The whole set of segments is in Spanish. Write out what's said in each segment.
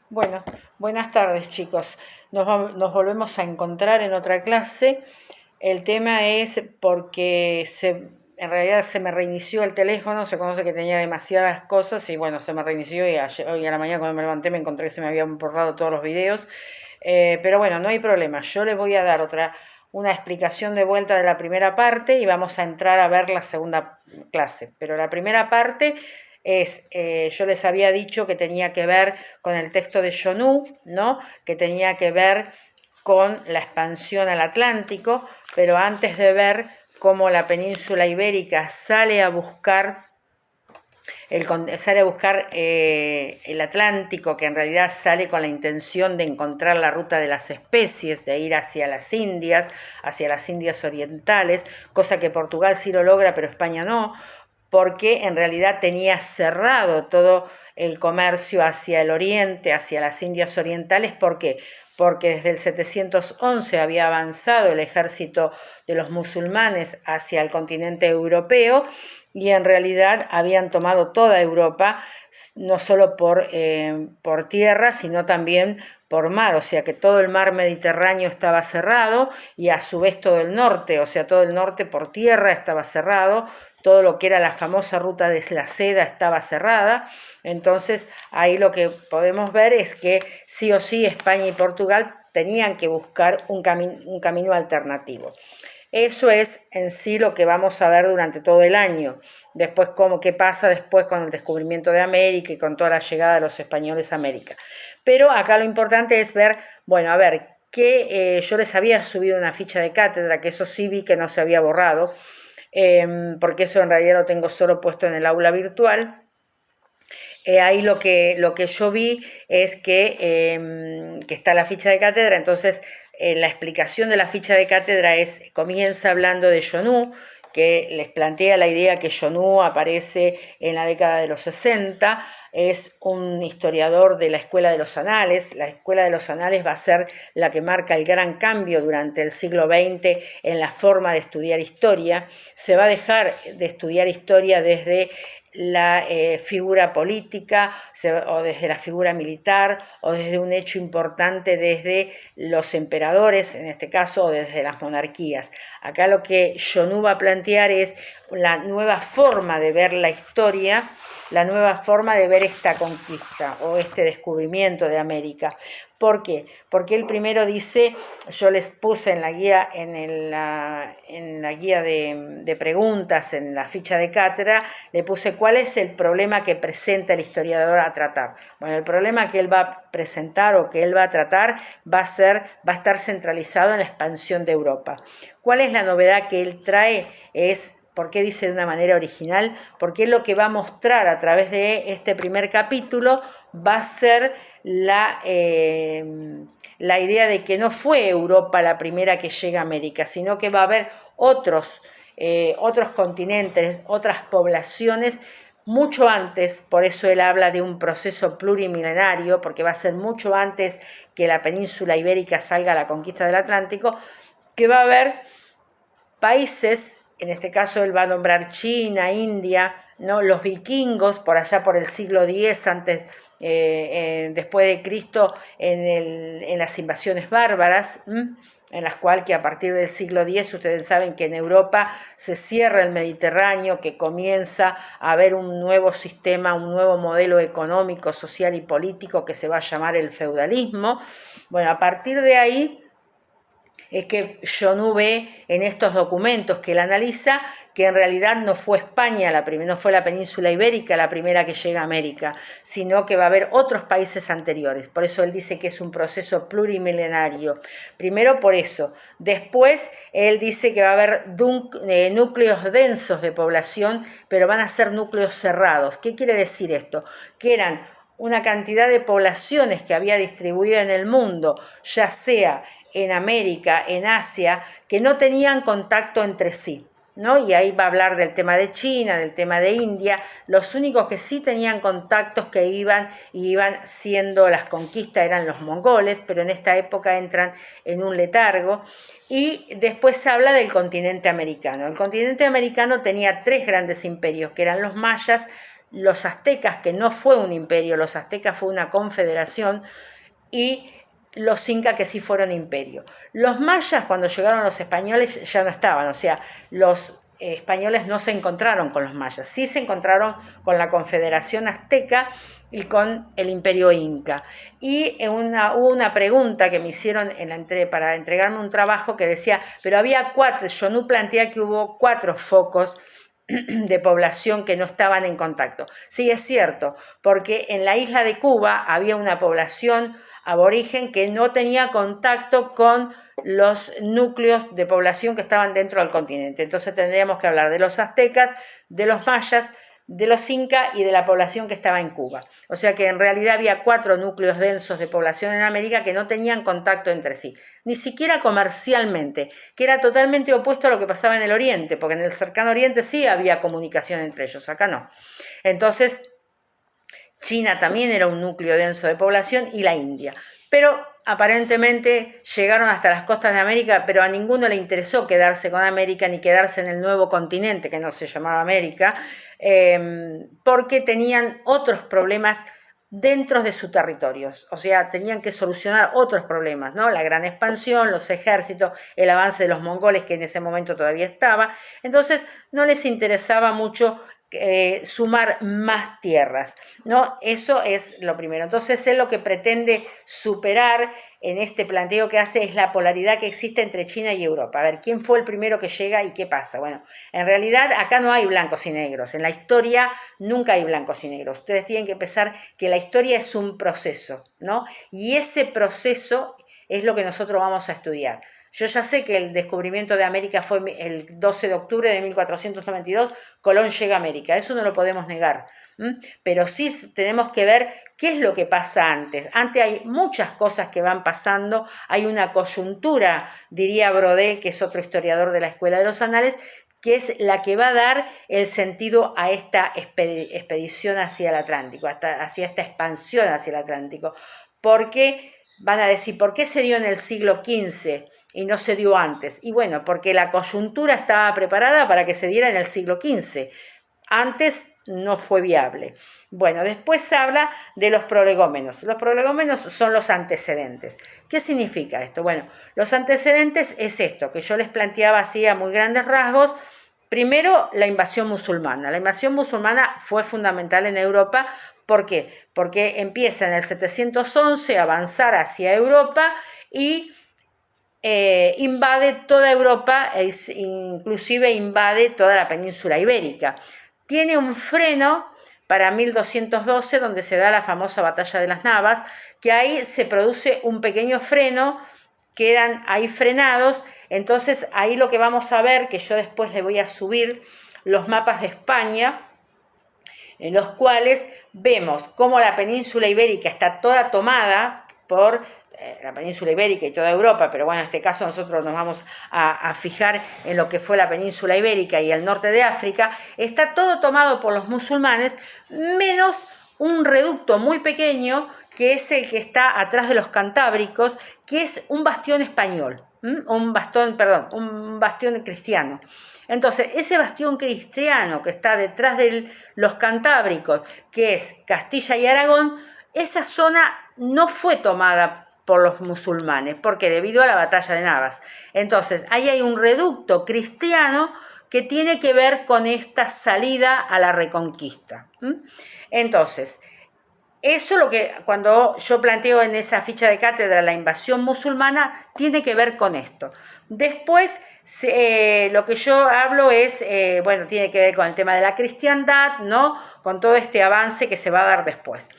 Bueno, buenas tardes chicos. Nos volvemos a encontrar en otra clase. El tema es porque en realidad se me reinició el teléfono, se conoce que tenía demasiadas cosas y bueno, se me reinició y hoy a la mañana cuando me levanté me encontré que se me habían borrado todos los videos. Pero bueno, no hay problema. Yo les voy a dar una explicación de vuelta de la primera parte y vamos a entrar a ver la segunda clase. Pero la primera parte yo les había dicho que tenía que ver con el texto de Jonú, ¿no? Que tenía que ver con la expansión al Atlántico, pero antes de ver cómo la península ibérica sale a buscar el Atlántico, que en realidad sale con la intención de encontrar la ruta de las especies, de ir hacia las Indias orientales, cosa que Portugal sí lo logra, pero España no, porque en realidad tenía cerrado todo el comercio hacia el oriente, hacia las Indias orientales. ¿Por qué? Porque desde el 711 había avanzado el ejército de los musulmanes hacia el continente europeo y en realidad habían tomado toda Europa, no solo por tierra, sino también por mar, o sea que todo el mar Mediterráneo estaba cerrado y a su vez todo el norte, o sea, todo el norte por tierra estaba cerrado, todo lo que era la famosa ruta de la seda estaba cerrada. Entonces ahí lo que podemos ver es que sí o sí España y Portugal tenían que buscar un camino alternativo. Eso es en sí lo que vamos a ver durante todo el año. Después, qué pasa después con el descubrimiento de América y con toda la llegada de los españoles a América. Pero acá lo importante es ver, bueno, a ver, que yo les había subido una ficha de cátedra, que eso sí vi que no se había borrado, porque eso en realidad lo tengo solo puesto en el aula virtual. Ahí lo que yo vi es que está la ficha de cátedra. Entonces la explicación de la ficha de cátedra comienza hablando de Jonú, que les plantea la idea que Jonú aparece en la década de los 60, es un historiador de la Escuela de los Anales. La Escuela de los Anales va a ser la que marca el gran cambio durante el siglo XX en la forma de estudiar historia. Se va a dejar de estudiar historia desde la figura política o desde la figura militar o desde un hecho importante desde los emperadores, en este caso, o desde las monarquías. Acá lo que Jonú va a plantear es la nueva forma de ver la historia, la nueva forma de ver esta conquista o este descubrimiento de América. ¿Por qué? Porque él primero dice, yo les puse en la guía, en la guía de preguntas, en la ficha de cátedra, le puse cuál es el problema que presenta el historiador a tratar. Bueno, el problema que él va a presentar o que él va a tratar va a estar centralizado en la expansión de Europa. ¿Cuál es la novedad que él trae? ¿Por qué dice de una manera original? Porque lo que va a mostrar a través de este primer capítulo va a ser la idea de que no fue Europa la primera que llega a América, sino que va a haber otros continentes, otras poblaciones mucho antes. Por eso él habla de un proceso plurimilenario, porque va a ser mucho antes que la península ibérica salga a la conquista del Atlántico, que va a haber países. En este caso él va a nombrar China, India, ¿no? Los vikingos, por allá por el siglo X después de Cristo, en las invasiones bárbaras, en las cuales que a partir del siglo X ustedes saben que en Europa se cierra el Mediterráneo, que comienza a haber un nuevo sistema, un nuevo modelo económico, social y político que se va a llamar el feudalismo. Bueno, a partir de ahí es que Jonú ve en estos documentos que él analiza que en realidad no fue España no fue la península ibérica la primera que llega a América, sino que va a haber otros países anteriores. Por eso él dice que es un proceso plurimilenario. Primero por eso. Después él dice que va a haber núcleos densos de población, pero van a ser núcleos cerrados. ¿Qué quiere decir esto? Que eran una cantidad de poblaciones que había distribuida en el mundo, ya sea en América, en Asia, que no tenían contacto entre sí, ¿no? Y ahí va a hablar del tema de China, del tema de India. Los únicos que sí tenían contactos que iban siendo las conquistas eran los mongoles, pero en esta época entran en un letargo. Y después se habla del continente americano. El continente americano tenía tres grandes imperios, que eran los mayas, los aztecas, que no fue un imperio, los aztecas fue una confederación, y los incas, que sí fueron imperio. Los mayas, cuando llegaron los españoles, ya no estaban, o sea, los españoles no se encontraron con los mayas, sí se encontraron con la confederación azteca y con el imperio inca. Y hubo una pregunta que me hicieron para entregarme un trabajo que decía, pero había 4, yo no planteé que hubo 4 focos de población que no estaban en contacto. Sí, es cierto, porque en la isla de Cuba había una población aborigen que no tenía contacto con los núcleos de población que estaban dentro del continente. Entonces tendríamos que hablar de los aztecas, de los mayas, de los incas y de la población que estaba en Cuba. O sea que en realidad había 4 núcleos densos de población en América que no tenían contacto entre sí, ni siquiera comercialmente, que era totalmente opuesto a lo que pasaba en el Oriente, porque en el cercano Oriente sí había comunicación entre ellos, acá no. Entonces, China también era un núcleo denso de población, y la India. Pero aparentemente llegaron hasta las costas de América, pero a ninguno le interesó quedarse con América ni quedarse en el nuevo continente, que no se llamaba América, porque tenían otros problemas dentro de sus territorios, o sea, tenían que solucionar otros problemas, ¿no? La gran expansión, los ejércitos, el avance de los mongoles, que en ese momento todavía estaba. Entonces no les interesaba mucho sumar más tierras, ¿no? Eso es lo primero. Entonces él lo que pretende superar en este planteo que hace es la polaridad que existe entre China y Europa. A ver, ¿quién fue el primero que llega y qué pasa? Bueno, en realidad acá no hay blancos y negros. En la historia nunca hay blancos y negros. Ustedes tienen que pensar que la historia es un proceso, ¿no? Y ese proceso es lo que nosotros vamos a estudiar. Yo ya sé que el descubrimiento de América fue el 12 de octubre de 1492, Colón llega a América, eso no lo podemos negar, pero sí tenemos que ver qué es lo que pasa antes. Antes hay muchas cosas que van pasando, hay una coyuntura, diría Brodel, que es otro historiador de la Escuela de los Anales, que es la que va a dar el sentido a esta expedición hacia el Atlántico, hacia esta expansión hacia el Atlántico. Porque van a decir, ¿por qué se dio en el siglo XV? Y no se dio antes. Y bueno, porque la coyuntura estaba preparada para que se diera en el siglo XV. Antes no fue viable. Bueno, después habla de los prolegómenos. Los prolegómenos son los antecedentes. ¿Qué significa esto? Bueno, los antecedentes es esto, que yo les planteaba así a muy grandes rasgos. Primero, la invasión musulmana. La invasión musulmana fue fundamental en Europa. ¿Por qué? Porque empieza en el 711 a avanzar hacia Europa y invade toda Europa, inclusive invade toda la península ibérica. Tiene un freno para 1212, donde se da la famosa batalla de las Navas, que ahí se produce un pequeño freno, quedan ahí frenados. Entonces ahí lo que vamos a ver, que yo después le voy a subir los mapas de España, en los cuales vemos cómo la península ibérica está toda tomada por la península ibérica y toda Europa, pero bueno, en este caso nosotros nos vamos a fijar en lo que fue la península ibérica y el norte de África. Está todo tomado por los musulmanes, menos un reducto muy pequeño, que es el que está atrás de los Cantábricos, que es un bastión español, un bastión cristiano. Entonces, ese bastión cristiano que está detrás de los Cantábricos, que es Castilla y Aragón, esa zona no fue tomada por los musulmanes, porque debido a la batalla de Navas. Entonces, ahí hay un reducto cristiano que tiene que ver con esta salida a la reconquista. Entonces, eso es lo que cuando yo planteo en esa ficha de cátedra la invasión musulmana, tiene que ver con esto. Después, lo que yo hablo es, tiene que ver con el tema de la cristiandad, ¿no? Con todo este avance que se va a dar después.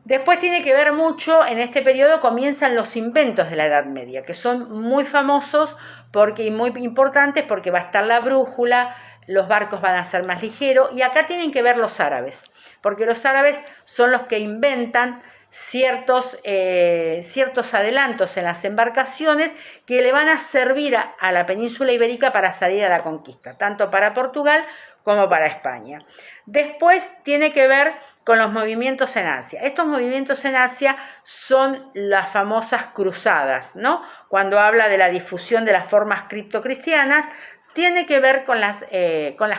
Después tiene que ver mucho, en este periodo comienzan los inventos de la Edad Media, que son muy famosos y muy importantes, porque va a estar la brújula, los barcos van a ser más ligeros, y acá tienen que ver los árabes, porque los árabes son los que inventan ciertos adelantos en las embarcaciones que le van a servir a la península ibérica para salir a la conquista, tanto para Portugal como para España. Después tiene que ver con los movimientos en Asia. Estos movimientos en Asia son las famosas cruzadas, ¿no? Cuando habla de la difusión de las formas criptocristianas, tiene que ver con las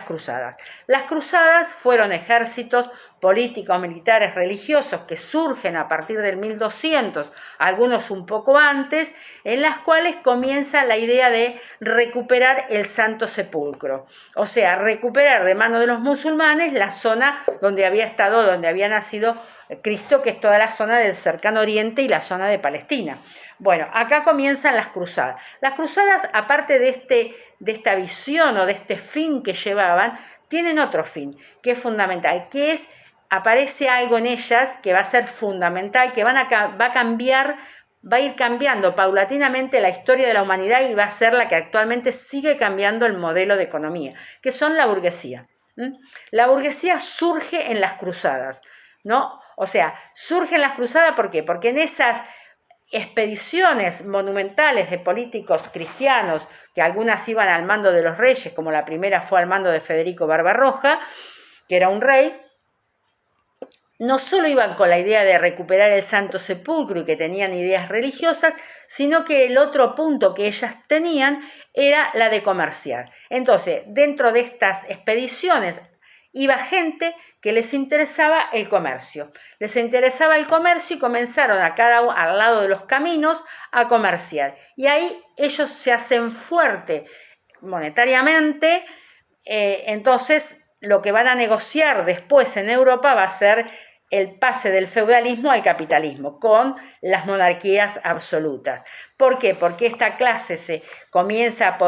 cruzadas. Las cruzadas fueron ejércitos políticos, militares, religiosos que surgen a partir del 1200, algunos un poco antes, en las cuales comienza la idea de recuperar el Santo Sepulcro, o sea, recuperar de mano de los musulmanes la zona donde había estado, donde había nacido Cristo, que es toda la zona del Cercano Oriente y la zona de Palestina. Bueno, acá comienzan las cruzadas. Las cruzadas, aparte de esta visión o de este fin que llevaban, tienen otro fin, que es fundamental, que es, aparece algo en ellas que va a ser fundamental, que va a ir cambiando paulatinamente la historia de la humanidad y va a ser la que actualmente sigue cambiando el modelo de economía, que son la burguesía. La burguesía surge en las cruzadas, ¿no? O sea, surge en las cruzadas, ¿por qué? Porque en esas expediciones monumentales de políticos cristianos, que algunas iban al mando de los reyes, como la primera fue al mando de Federico Barbarroja, que era un rey, no solo iban con la idea de recuperar el Santo Sepulcro y que tenían ideas religiosas, sino que el otro punto que ellas tenían era la de comerciar. Entonces, dentro de estas expediciones iba gente que les interesaba el comercio. Les interesaba el comercio y comenzaron al lado de los caminos a comerciar. Y ahí ellos se hacen fuerte monetariamente, entonces lo que van a negociar después en Europa va a ser el pase del feudalismo al capitalismo, con las monarquías absolutas. ¿Por qué? Porque esta clase se comienza a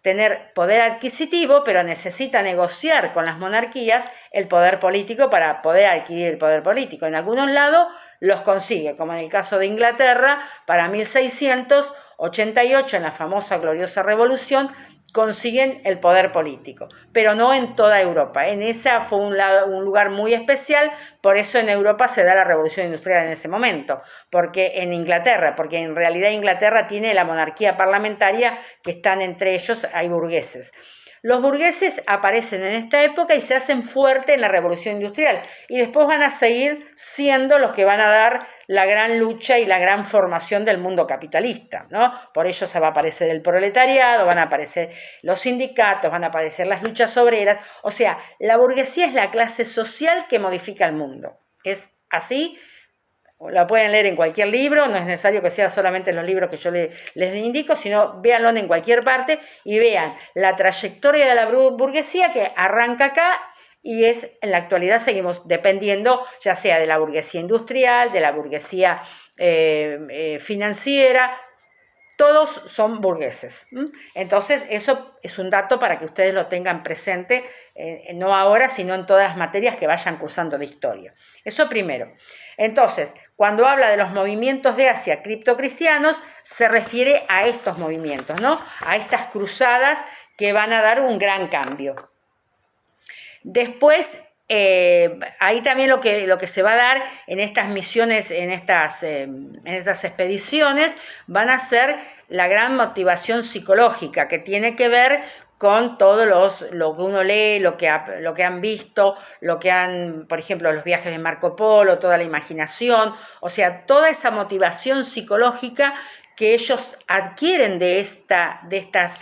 tener poder adquisitivo, pero necesita negociar con las monarquías el poder político para poder adquirir el poder político. En algunos lados los consigue, como en el caso de Inglaterra, para 1688, en la famosa gloriosa revolución, consiguen el poder político, pero no en toda Europa. En esa fue un lugar muy especial, por eso en Europa se da la revolución industrial en ese momento, porque en realidad Inglaterra tiene la monarquía parlamentaria, que están entre ellos, hay burgueses. Los burgueses aparecen en esta época y se hacen fuerte en la revolución industrial y después van a seguir siendo los que van a dar la gran lucha y la gran formación del mundo capitalista, ¿no? Por ello se va a aparecer el proletariado, van a aparecer los sindicatos, van a aparecer las luchas obreras. O sea, la burguesía es la clase social que modifica el mundo. Es así. La pueden leer en cualquier libro, no es necesario que sea solamente en los libros que yo les indico, sino véanlo en cualquier parte y vean la trayectoria de la burguesía que arranca acá y en la actualidad seguimos dependiendo ya sea de la burguesía industrial, de la burguesía financiera. Todos son burgueses. Entonces, eso es un dato para que ustedes lo tengan presente, no ahora, sino en todas las materias que vayan cursando la historia. Eso primero. Entonces, cuando habla de los movimientos de Asia criptocristianos, se refiere a estos movimientos, ¿no? A estas cruzadas que van a dar un gran cambio. Después, ahí también lo que se va a dar en estas misiones, en estas expediciones, van a ser la gran motivación psicológica que tiene que ver con todo lo que uno lee, lo que han visto, por ejemplo, los viajes de Marco Polo, toda la imaginación, o sea, toda esa motivación psicológica que ellos adquieren de estas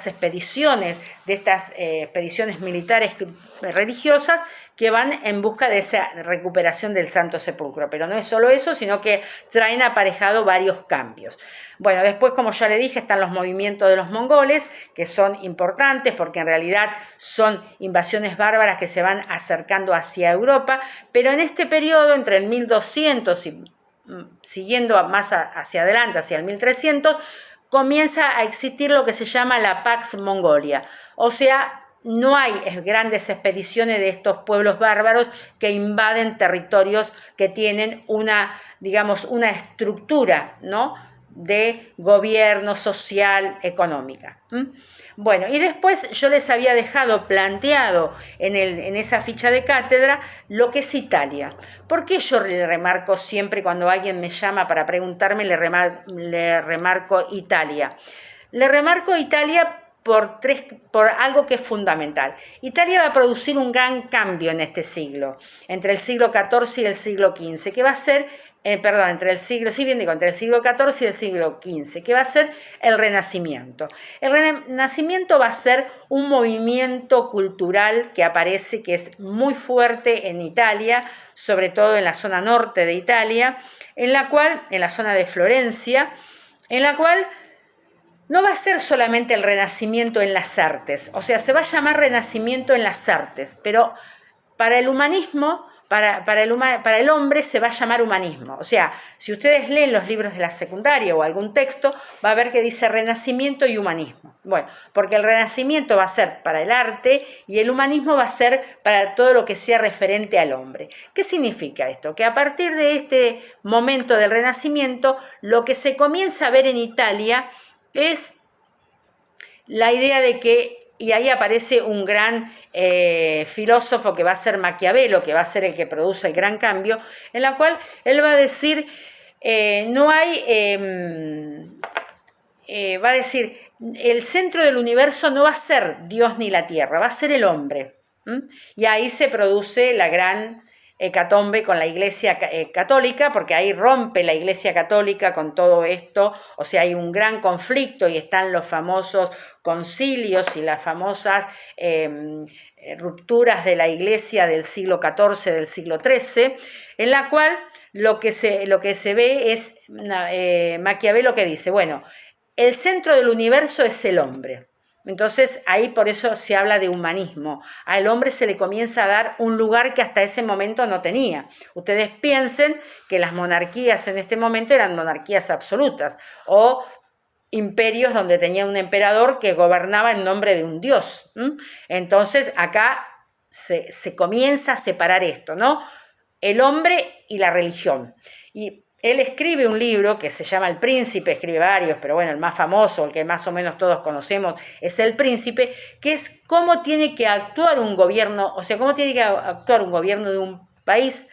expediciones, expediciones militares religiosas que van en busca de esa recuperación del Santo Sepulcro. Pero no es solo eso, sino que traen aparejado varios cambios. Bueno, después, como ya le dije, están los movimientos de los mongoles, que son importantes porque en realidad son invasiones bárbaras que se van acercando hacia Europa, pero en este periodo, entre el 1200 y siguiendo más hacia adelante, hacia el 1300, comienza a existir lo que se llama la Pax Mongolia, o sea, no hay grandes expediciones de estos pueblos bárbaros que invaden territorios que tienen una estructura, ¿no?, de gobierno social, económica. Bueno, y después yo les había dejado planteado en esa ficha de cátedra lo que es Italia. ¿Por qué yo le remarco siempre cuando alguien me llama para preguntarme, le remarco Italia? Le remarco Italia por algo que es fundamental. Italia va a producir un gran cambio en este siglo, entre el siglo XIV y el siglo XV, que va a ser, entre el siglo XIV y el siglo XV, que va a ser el Renacimiento. El Renacimiento va a ser un movimiento cultural que aparece, que es muy fuerte en Italia, sobre todo en la zona norte de Italia, en la zona de Florencia, en la cual no va a ser solamente el renacimiento en las artes, o sea, se va a llamar renacimiento en las artes, pero para el humanismo, para el hombre se va a llamar humanismo. O sea, si ustedes leen los libros de la secundaria o algún texto, va a ver que dice renacimiento y humanismo. Bueno, porque el renacimiento va a ser para el arte y el humanismo va a ser para todo lo que sea referente al hombre. ¿Qué significa esto? Que a partir de este momento del renacimiento, lo que se comienza a ver en Italia es la idea de que, y ahí aparece un gran filósofo que va a ser Maquiavelo, que va a ser el que produce el gran cambio, en la cual él va a decir, va a decir, el centro del universo no va a ser Dios ni la tierra, va a ser el hombre. Y ahí se produce la gran hecatombe con la Iglesia Católica, porque ahí rompe la Iglesia Católica con todo esto, o sea, hay un gran conflicto y están los famosos concilios y las famosas rupturas de la Iglesia del siglo XIV, del siglo XIII, en la cual lo que se ve es Maquiavelo que dice, bueno, el centro del universo es el hombre. Entonces, ahí por eso se habla de humanismo. Al hombre se le comienza a dar un lugar que hasta ese momento no tenía. Ustedes piensen que las monarquías en este momento eran monarquías absolutas o imperios donde tenía un emperador que gobernaba en nombre de un dios. Entonces, acá se comienza a separar esto, ¿no? El hombre y la religión. Y él escribe un libro que se llama El Príncipe, escribe varios, pero bueno, el más famoso, el que más o menos todos conocemos, es El Príncipe, que es cómo tiene que actuar un gobierno, o sea, cómo tiene que actuar un gobierno de un país.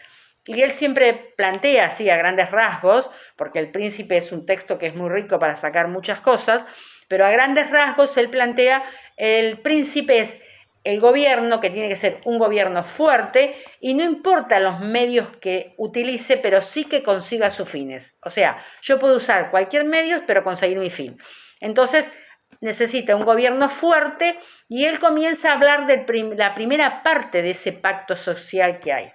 Y él siempre plantea así a grandes rasgos, porque El Príncipe es un texto que es muy rico para sacar muchas cosas, pero a grandes rasgos él plantea, el príncipe es el gobierno, que tiene que ser un gobierno fuerte, y no importa los medios que utilice, pero sí que consiga sus fines. O sea, yo puedo usar cualquier medio, pero conseguir mi fin. Entonces, necesita un gobierno fuerte, y él comienza a hablar de la primera parte de ese pacto social que hay.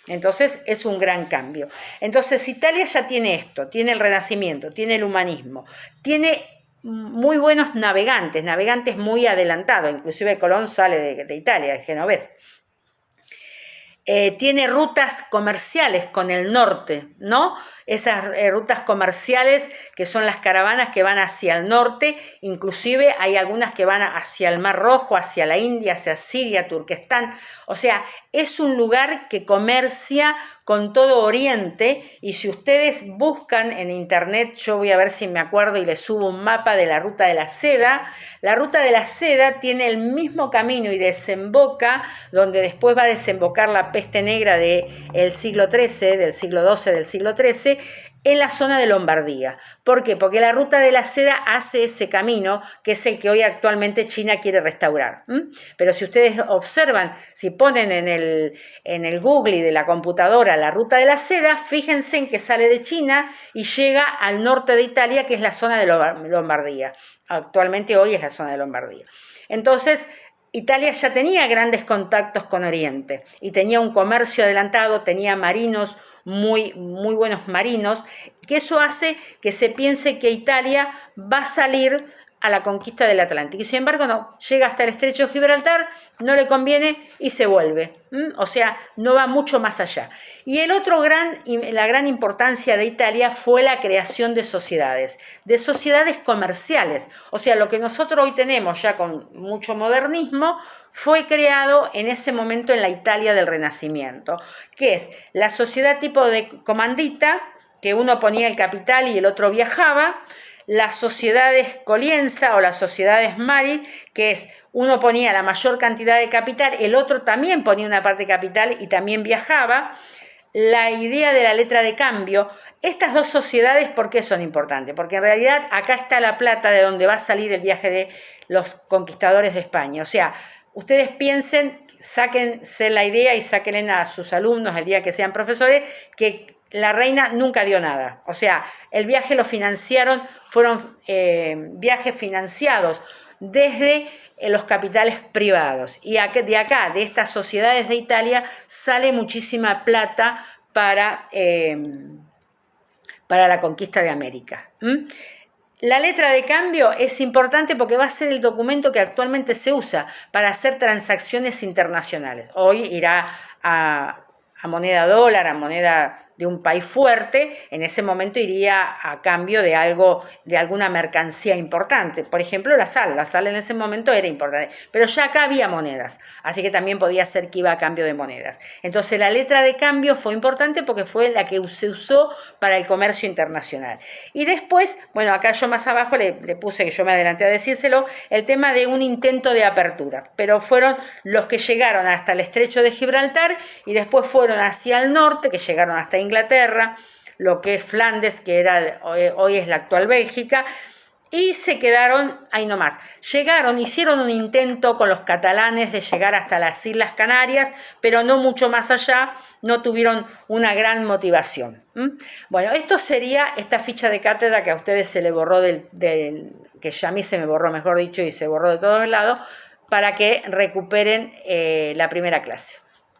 Entonces, es un gran cambio. Entonces, Italia ya tiene esto, tiene el Renacimiento, tiene el humanismo, tiene muy buenos navegantes muy adelantados, inclusive Colón sale de Italia, de genovés. Tiene rutas comerciales con el norte, ¿no? Esas rutas comerciales que son las caravanas que van hacia el norte, inclusive hay algunas que van hacia el Mar Rojo, hacia la India, hacia Siria, Turquestán. O sea, es un lugar que comercia con todo Oriente, y si ustedes buscan en internet, yo voy a ver si me acuerdo y les subo un mapa de la Ruta de la Seda. La Ruta de la Seda tiene el mismo camino y desemboca donde después va a desembocar la peste negra del siglo XIII, del siglo XII, del siglo XIII, en la zona de Lombardía. ¿Por qué? Porque la Ruta de la Seda hace ese camino que es el que hoy actualmente China quiere restaurar. Pero si ustedes observan, si ponen en el Google de la computadora la Ruta de la Seda, fíjense en que sale de China y llega al norte de Italia, que es la zona de Lombardía. Actualmente hoy es la zona de Lombardía. Entonces, Italia ya tenía grandes contactos con Oriente y tenía un comercio adelantado, tenía marinos muy buenos marinos, que eso hace que se piense que Italia va a salir a la conquista del Atlántico. Y sin embargo, no, llega hasta el estrecho de Gibraltar, no le conviene y se vuelve. O sea, no va mucho más allá. Y la gran importancia de Italia fue la creación de sociedades comerciales. O sea, lo que nosotros hoy tenemos ya con mucho modernismo, fue creado en ese momento en la Italia del Renacimiento, que es la sociedad tipo de comandita, que uno ponía el capital y el otro viajaba, las sociedades Colienza o las sociedades Mari, que es uno ponía la mayor cantidad de capital, el otro también ponía una parte de capital y también viajaba. La idea de la letra de cambio, Estas dos sociedades, ¿por qué son importantes? Porque en realidad acá está la plata de donde va a salir el viaje de los conquistadores de España. O sea, ustedes piensen, sáquense la idea y sáquenle a sus alumnos el día que sean profesores que la reina nunca dio nada. O sea, el viaje lo financiaron, fueron viajes financiados desde los capitales privados. Y de acá, de estas sociedades de Italia, sale muchísima plata para la conquista de América. La letra de cambio es importante porque va a ser el documento que actualmente se usa para hacer transacciones internacionales. Hoy irá a moneda dólar, a moneda de un país fuerte, en ese momento iría a cambio de algo, de alguna mercancía importante. Por ejemplo, la sal en ese momento era importante, pero ya acá había monedas, así que también podía ser que iba a cambio de monedas. Entonces la letra de cambio fue importante porque fue la que se usó para el comercio internacional. Y después, bueno, acá yo más abajo le puse, que yo me adelanté a decírselo, el tema de un intento de apertura, pero fueron los que llegaron hasta el estrecho de Gibraltar y después fueron hacia el norte, que llegaron hasta Inglaterra, lo que es Flandes, que era, hoy es la actual Bélgica, y se quedaron ahí nomás. Hicieron un intento con los catalanes de llegar hasta las Islas Canarias, pero no mucho más allá, no tuvieron una gran motivación. Bueno, esto sería esta ficha de cátedra que a ustedes se le borró, que ya a mí se me borró, mejor dicho, y se borró de todos lados, para que recuperen la primera clase.